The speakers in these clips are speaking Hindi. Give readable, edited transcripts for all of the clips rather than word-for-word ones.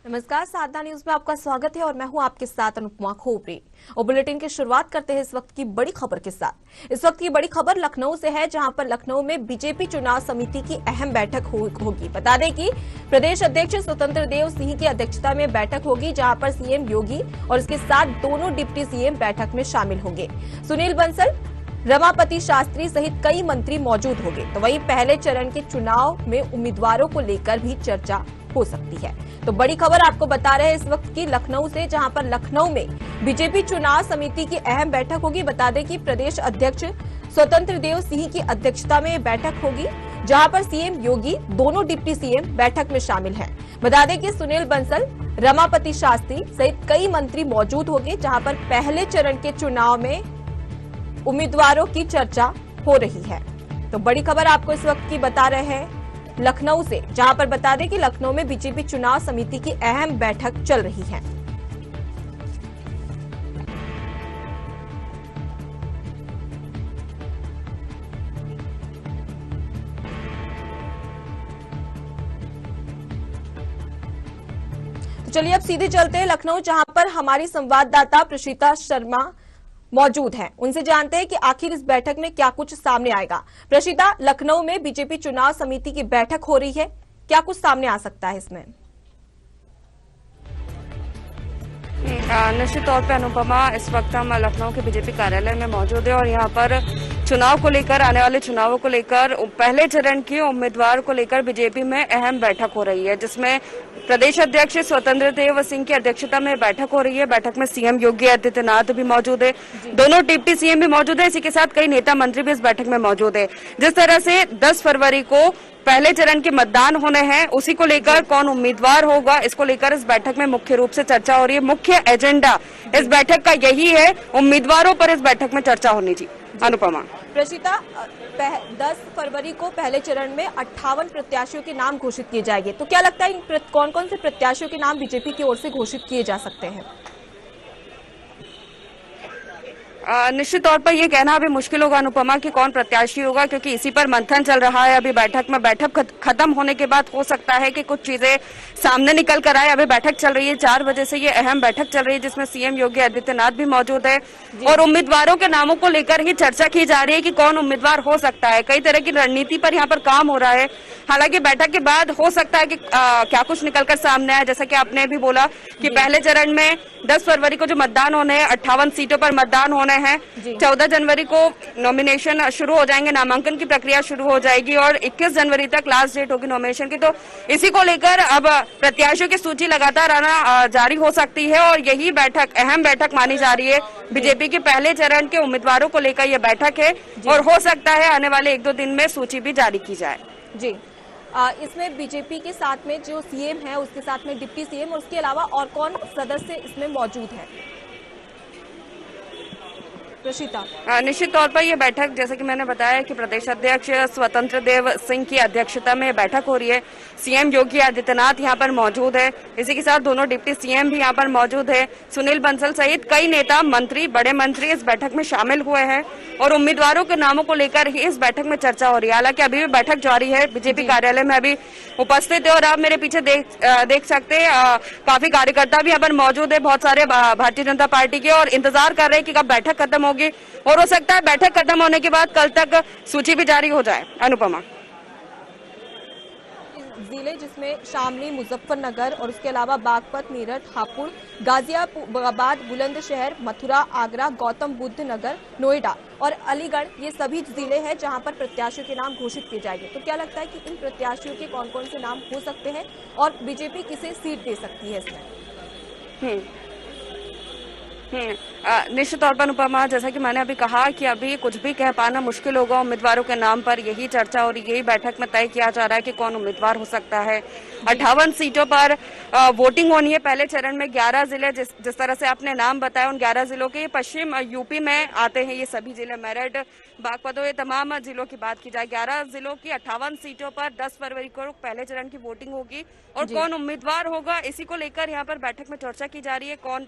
नमस्कार, साधना न्यूज में आपका स्वागत है और मैं हूं आपके साथ अनुपमा खोपरे। और बुलेटिन की शुरुआत करते हैं इस वक्त की बड़ी खबर के साथ। इस वक्त की बड़ी खबर लखनऊ से है, जहां पर लखनऊ में बीजेपी चुनाव समिति की अहम बैठक होगी। बता दें कि प्रदेश अध्यक्ष स्वतंत्र देव सिंह की अध्यक्षता में बैठक होगी, जहां पर सीएम योगी और इसके साथ दोनों डिप्टी सीएम बैठक में शामिल होंगे। सुनील बंसल, रमापति शास्त्री सहित कई मंत्री मौजूद होंगे। तो वहीं पहले चरण के चुनाव में उम्मीदवारों को लेकर भी चर्चा हो सकती है। तो बड़ी खबर आपको बता रहे हैं इस वक्त की लखनऊ से, जहां पर लखनऊ में बीजेपी चुनाव समिति की अहम बैठक होगी। बता दें कि प्रदेश अध्यक्ष स्वतंत्र देव सिंह की अध्यक्षता में बैठक होगी, जहां पर सीएम योगी, दोनों डिप्टी सीएम बैठक में शामिल हैं। बता दें कि सुनील बंसल, रमापति शास्त्री सहित कई मंत्री मौजूद होंगे, जहां पर पहले चरण के चुनाव में उम्मीदवारों की चर्चा हो रही है। तो बड़ी खबर आपको इस वक्त की बता रहे हैं लखनऊ से, जहां पर बता दें कि लखनऊ में बीजेपी चुनाव समिति की अहम बैठक चल रही है। तो चलिए अब सीधे चलते हैं लखनऊ, जहां पर हमारी संवाददाता प्रशीता शर्मा मौजूद हैं। उनसे जानते हैं कि आखिर इस बैठक में क्या कुछ सामने आएगा। प्रशीता, लखनऊ में बीजेपी चुनाव समिति की बैठक हो रही है, क्या कुछ सामने आ सकता है इसमें? निश्चित तौर पे अनुपमा, इस वक्त हम लखनऊ के बीजेपी कार्यालय में मौजूद है और यहाँ पर चुनाव को लेकर, आने वाले चुनावों को लेकर, पहले चरण के उम्मीदवार को लेकर बीजेपी में अहम बैठक हो रही है, जिसमें प्रदेश अध्यक्ष स्वतंत्र देव सिंह की अध्यक्षता में बैठक हो रही है। बैठक में सीएम योगी आदित्यनाथ भी मौजूद है, दोनों डिप्टी सीएम भी मौजूद है। इसी के साथ कई नेता मंत्री भी इस बैठक में मौजूद है। जिस तरह से 10 फरवरी को पहले चरण के मतदान होने हैं, उसी को लेकर कौन उम्मीदवार होगा, इसको लेकर इस बैठक में मुख्य रूप से चर्चा हो रही है। मुख्य एजेंडा इस बैठक का यही है, उम्मीदवारों पर इस बैठक में चर्चा होनी थी। अनुपमा। प्रशीता, 10 फरवरी को पहले चरण में 58 प्रत्याशियों के नाम घोषित किए जाएंगे। तो क्या लगता है कौन कौन से प्रत्याशियों के नाम बीजेपी की ओर से घोषित किए जा सकते हैं? निश्चित तौर पर यह कहना अभी मुश्किल होगा अनुपमा कि कौन प्रत्याशी होगा, क्योंकि इसी पर मंथन चल रहा है। अभी बैठक खत्म होने के बाद हो सकता है कि कुछ चीजें सामने निकल कर आए। अभी बैठक चल रही है, 4 बजे से ये अहम बैठक चल रही है, जिसमें सीएम योगी आदित्यनाथ भी मौजूद है और उम्मीदवारों के नामों को लेकर ही चर्चा की जा रही है कि कौन उम्मीदवार हो सकता है। कई तरह की रणनीति पर यहाँ पर काम हो रहा है। हालांकि बैठक के बाद हो सकता है कि क्या कुछ निकलकर सामने आए। जैसा कि आपने भी बोला कि पहले चरण में 10 फरवरी को जो मतदान होने हैं, 58 सीटों पर मतदान होने हैं। 14 जनवरी को नॉमिनेशन शुरू हो जाएंगे, नामांकन की प्रक्रिया शुरू हो जाएगी और 21 जनवरी तक लास्ट डेट होगी नॉमिनेशन की। तो इसी को लेकर अब प्रत्याशियों की सूची लगातार आना जारी हो सकती है और यही बैठक अहम बैठक मानी जा रही है। बीजेपी के पहले चरण के उम्मीदवारों को लेकर यह बैठक है और हो सकता है आने वाले 1-2 दिन में सूची भी जारी की जाए। जी, इसमें बीजेपी के साथ में जो सीएम है, उसके साथ में डिप्टी सीएम और उसके अलावा और कौन सदस्य इसमें मौजूद है? निश्चित तौर पर यह बैठक, जैसा कि मैंने बताया कि प्रदेश अध्यक्ष स्वतंत्र देव सिंह की अध्यक्षता में बैठक हो रही है। सीएम योगी आदित्यनाथ यहाँ पर मौजूद है। इसी के साथ दोनों डिप्टी सीएम भी यहाँ पर मौजूद है। सुनील बंसल सहित कई नेता मंत्री, बड़े मंत्री इस बैठक में शामिल हुए हैं और उम्मीदवारों के नामों को लेकर ही इस बैठक में चर्चा हो रही है। हालांकि अभी भी बैठक जारी है, बीजेपी कार्यालय में अभी उपस्थित है और आप मेरे पीछे देख सकते हैं काफी कार्यकर्ता भी यहाँ पर मौजूद है, बहुत सारे भारतीय जनता पार्टी के, और इंतजार कर रहे हैं कि कब बैठक खत्म होगी और हो सकता है बैठक खत्म होने के बाद कल तक सूची भी जारी हो जाए। अनुपमा। जिले जिसमें शामली, मुजफ्फरनगर और उसके अलावा बागपत, मेरठ, हापुड़, गाजियाबाद, बुलंदशहर, मथुरा, आगरा, गौतम बुद्ध नगर, नोएडा और अलीगढ़, ये सभी जिले हैं जहां पर प्रत्याशियों के नाम घोषित किए जाएंगे। तो क्या लगता है कि इन प्रत्याशियों के कौन कौन से नाम हो सकते हैं और बीजेपी किसे सीट दे सकती है इसमें? निश्चित तौर पर अनुपमा, जैसा कि मैंने अभी कहा कि अभी कुछ भी कह पाना मुश्किल होगा उम्मीदवारों के नाम पर। यही चर्चा और यही बैठक में तय किया जा रहा है कि कौन उम्मीदवार हो सकता है। 58 सीटों पर वोटिंग होनी है पहले चरण में। 11 जिले, जिस तरह से आपने नाम बताया, उन 11 जिलों के पश्चिम यूपी में आते हैं ये सभी जिले, मेरठ, बागपत, ये तमाम जिलों की बात की जाए। 11 जिलों की 58 सीटों पर 10 फरवरी को पहले चरण की वोटिंग होगी और कौन उम्मीदवार होगा, इसी को लेकर यहाँ पर बैठक में चर्चा की जा रही है। कौन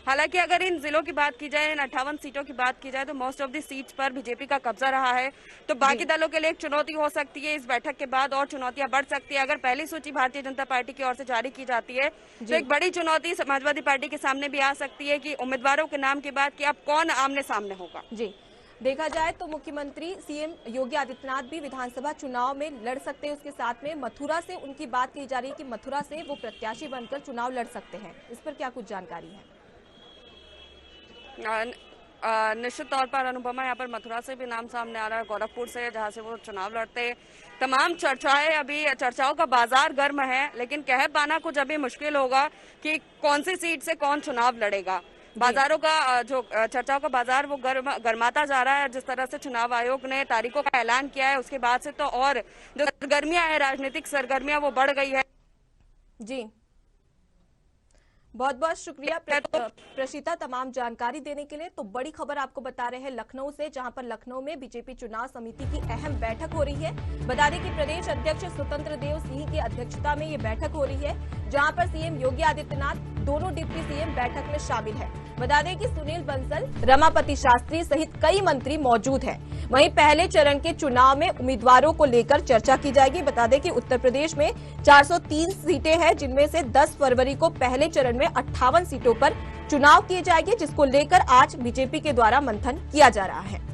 हालांकि अगर इन जिलों की बात की जाए, इन 58 सीटों की बात की जाए, तो मोस्ट ऑफ द सीट्स पर बीजेपी का कब्जा रहा है। तो बाकी दलों के लिए एक चुनौती हो सकती है इस बैठक के बाद, और चुनौतियां बढ़ सकती है। अगर पहली सूची भारतीय जनता पार्टी की ओर से जारी की जाती है तो एक बड़ी चुनौती समाजवादी पार्टी के सामने भी आ सकती है कि उम्मीदवारों के नाम के बाद कि अब कौन आमने सामने होगा। जी, देखा जाए तो मुख्यमंत्री सीएम योगी आदित्यनाथ भी विधानसभा चुनाव में लड़ सकते हैं। उसके साथ में मथुरा से उनकी बात की जा रही है कि मथुरा से वो प्रत्याशी बनकर चुनाव लड़ सकते हैं। इस पर क्या कुछ जानकारी है? निश्चित तौर पर अनुपमा, यहाँ पर मथुरा से भी नाम सामने आ रहा है, गोरखपुर से, जहाँ से वो चुनाव लड़ते। तमाम चर्चाएं, अभी चर्चाओं का बाजार गर्म है, लेकिन कह पाना कुछ अभी मुश्किल होगा कि कौन सी सीट से कौन चुनाव लड़ेगा। बाजारों का जो चर्चाओं का बाजार वो गर्माता जा रहा है। जिस तरह से चुनाव आयोग ने तारीखों का ऐलान किया है, उसके बाद से तो और जो सरगर्मियां हैं, राजनीतिक सरगर्मियां, वो बढ़ गई है। जी, बहुत बहुत शुक्रिया प्रशिता तमाम जानकारी देने के लिए। तो बड़ी खबर आपको बता रहे हैं लखनऊ से, जहां पर लखनऊ में बीजेपी चुनाव समिति की अहम बैठक हो रही है। बता दें कि प्रदेश अध्यक्ष स्वतंत्र देव सिंह की अध्यक्षता में ये बैठक हो रही है, जहां पर सीएम योगी आदित्यनाथ, दोनों डिप्टी सीएम बैठक में शामिल है। बता दें कि सुनील बंसल, रमापति शास्त्री सहित कई मंत्री मौजूद हैं। वहीं पहले चरण के चुनाव में उम्मीदवारों को लेकर चर्चा की जाएगी। बता दें कि उत्तर प्रदेश में 403 सीटें हैं, जिनमें से 10 फरवरी को पहले चरण में 58 सीटों पर चुनाव किए जाएंगे, जिसको लेकर आज बीजेपी के द्वारा मंथन किया जा रहा है।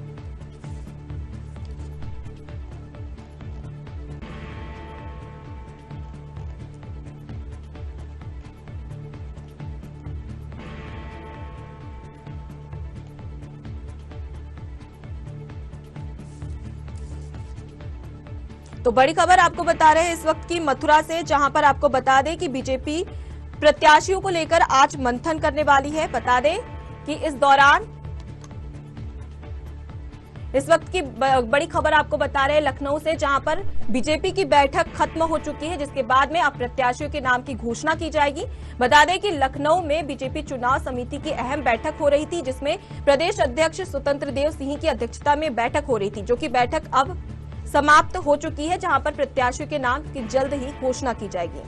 तो बड़ी खबर आपको बता रहे हैं इस वक्त की मथुरा से, जहां पर आपको बता दें कि बीजेपी प्रत्याशियों को लेकर आज मंथन करने वाली है। बता दें कि इस दौरान इस वक्त की बड़ी खबर आपको बता रहे हैं लखनऊ से, जहां पर बीजेपी की बैठक खत्म हो चुकी है, जिसके बाद में अब प्रत्याशियों के नाम की घोषणा की जाएगी। बता दें कि लखनऊ में बीजेपी चुनाव समिति की अहम बैठक हो रही थी, जिसमें प्रदेश अध्यक्ष स्वतंत्र देव सिंह की अध्यक्षता में बैठक हो रही थी, जो कि बैठक अब समाप्त हो चुकी है, जहां पर प्रत्याशियों के नाम की जल्द ही घोषणा की जाएगी।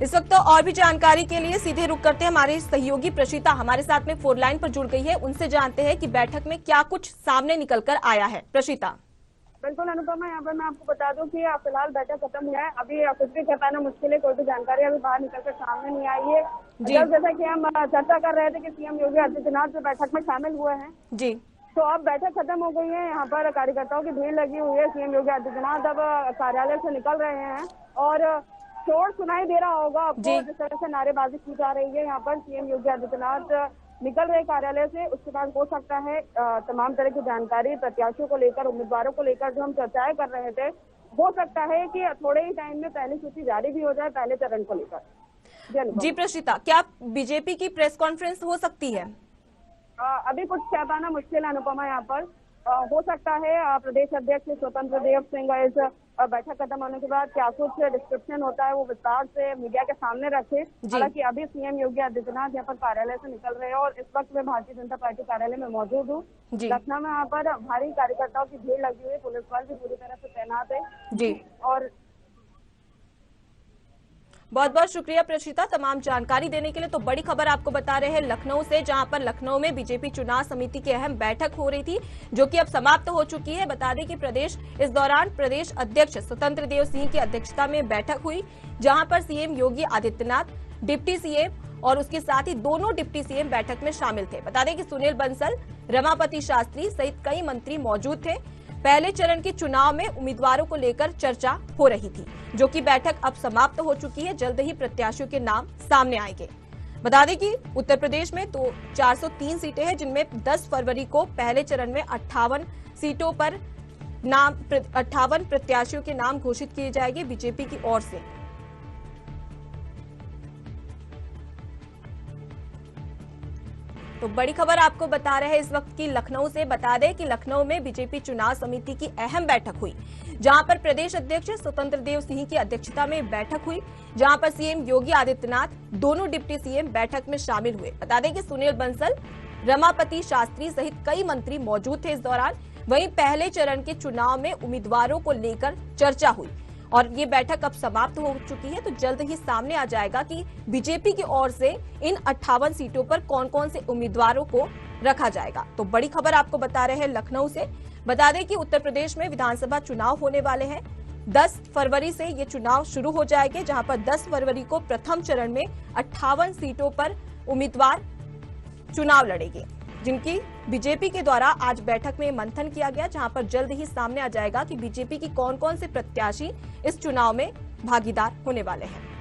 इस वक्त तो और भी जानकारी के लिए सीधे रुक करते हैं हमारे सहयोगी प्रशिता हमारे साथ में फोन लाइन पर जुड़ गई है। उनसे जानते हैं कि बैठक में क्या कुछ सामने निकलकर आया है। प्रशिता। बिल्कुल अनुपमा, यहाँ पर मैं आपको बता दूं कि फिलहाल बैठक खत्म हुआ है। अभी कुछ भी कह पाना मुश्किल है, कोई भी जानकारी अभी बाहर निकलकर सामने नहीं आई है। जैसा कि हम चर्चा कर रहे थे कि सीएम योगी आदित्यनाथ बैठक में शामिल हुए हैं जी, तो अब बैठक खत्म हो गई है। यहाँ पर कार्यकर्ताओं की भीड़ लगी हुई है। सीएम योगी आदित्यनाथ अब कार्यालय से निकल रहे हैं और शोर सुनाई दे रहा होगा आपको, जिस तरह से नारेबाजी की जा रही है। यहाँ पर सीएम योगी आदित्यनाथ निकल रहे कार्यालय से। उसके बाद हो सकता है तमाम तरह की जानकारी प्रत्याशियों को लेकर, उम्मीदवारों को लेकर जो हम चर्चाएं कर रहे थे, हो सकता है कि थोड़े ही टाइम में पहली सूची जारी भी हो जाए पहले चरण को लेकर। जी प्रशिता, क्या बीजेपी की प्रेस कॉन्फ्रेंस हो सकती है? अभी कुछ कह पाना मुश्किल है अनुपमा। यहाँ पर हो सकता है प्रदेश अध्यक्ष स्वतंत्र देव सिंह इस बैठक खत्म होने के बाद क्या कुछ डिस्क्रिप्शन होता है वो विस्तार से मीडिया के सामने रखे। हालांकि अभी सीएम योगी आदित्यनाथ यहाँ पर कार्यालय से निकल रहे हैं और इस वक्त मैं भारतीय जनता पार्टी कार्यालय में मौजूद हूँ। लखनऊ में यहाँ पर भारी कार्यकर्ताओं की भीड़ लगी हुई है, पुलिस बल भी पूरी तरह से तैनात है जी। और बहुत बहुत शुक्रिया प्रशिता तमाम जानकारी देने के लिए। तो बड़ी खबर आपको बता रहे हैं लखनऊ से, जहां पर लखनऊ में बीजेपी चुनाव समिति की अहम बैठक हो रही थी, जो कि अब समाप्त हो चुकी है। बता दें कि इस दौरान प्रदेश अध्यक्ष स्वतंत्र देव सिंह की अध्यक्षता में बैठक हुई, जहां पर CM Yogi Adityanath, deputy CM और उसके साथ ही दोनों डिप्टी सीएम बैठक में शामिल थे। बता दें कि सुनील बंसल, रमापति शास्त्री सहित कई मंत्री मौजूद थे। पहले चरण के चुनाव में उम्मीदवारों को लेकर चर्चा हो रही थी, जो कि बैठक अब समाप्त हो चुकी है। जल्द ही प्रत्याशियों के नाम सामने आएंगे। बता दें कि उत्तर प्रदेश में तो 403 सीटें हैं, जिनमें 10 फरवरी को पहले चरण में 58 सीटों पर 58 प्रत्याशियों के नाम घोषित किए जाएंगे बीजेपी की ओर से। तो बड़ी खबर आपको बता रहे हैं इस वक्त की लखनऊ से। बता दें कि लखनऊ में बीजेपी चुनाव समिति की अहम बैठक हुई, जहां पर प्रदेश अध्यक्ष स्वतंत्र देव सिंह की अध्यक्षता में बैठक हुई, जहां पर सीएम योगी आदित्यनाथ, दोनों डिप्टी सीएम बैठक में शामिल हुए। बता दें कि सुनील बंसल, रमापति शास्त्री सहित कई मंत्री मौजूद थे इस दौरान। वहीं पहले चरण के चुनाव में उम्मीदवारों को लेकर चर्चा हुई। और ये बैठक अब समाप्त हो चुकी है, तो जल्द ही सामने आ जाएगा कि बीजेपी की ओर से इन 58 सीटों पर कौन कौन से उम्मीदवारों को रखा जाएगा। तो बड़ी खबर आपको बता रहे हैं लखनऊ से। बता दें कि उत्तर प्रदेश में विधानसभा चुनाव होने वाले हैं। 10 फरवरी से ये चुनाव शुरू हो जाएंगे, जहां पर 10 फरवरी को प्रथम चरण में 58 सीटों पर उम्मीदवार चुनाव लड़ेंगे, जिनकी बीजेपी के द्वारा आज बैठक में मंथन किया गया, जहां पर जल्द ही सामने आ जाएगा कि बीजेपी की कौन कौन से प्रत्याशी इस चुनाव में भागीदार होने वाले हैं।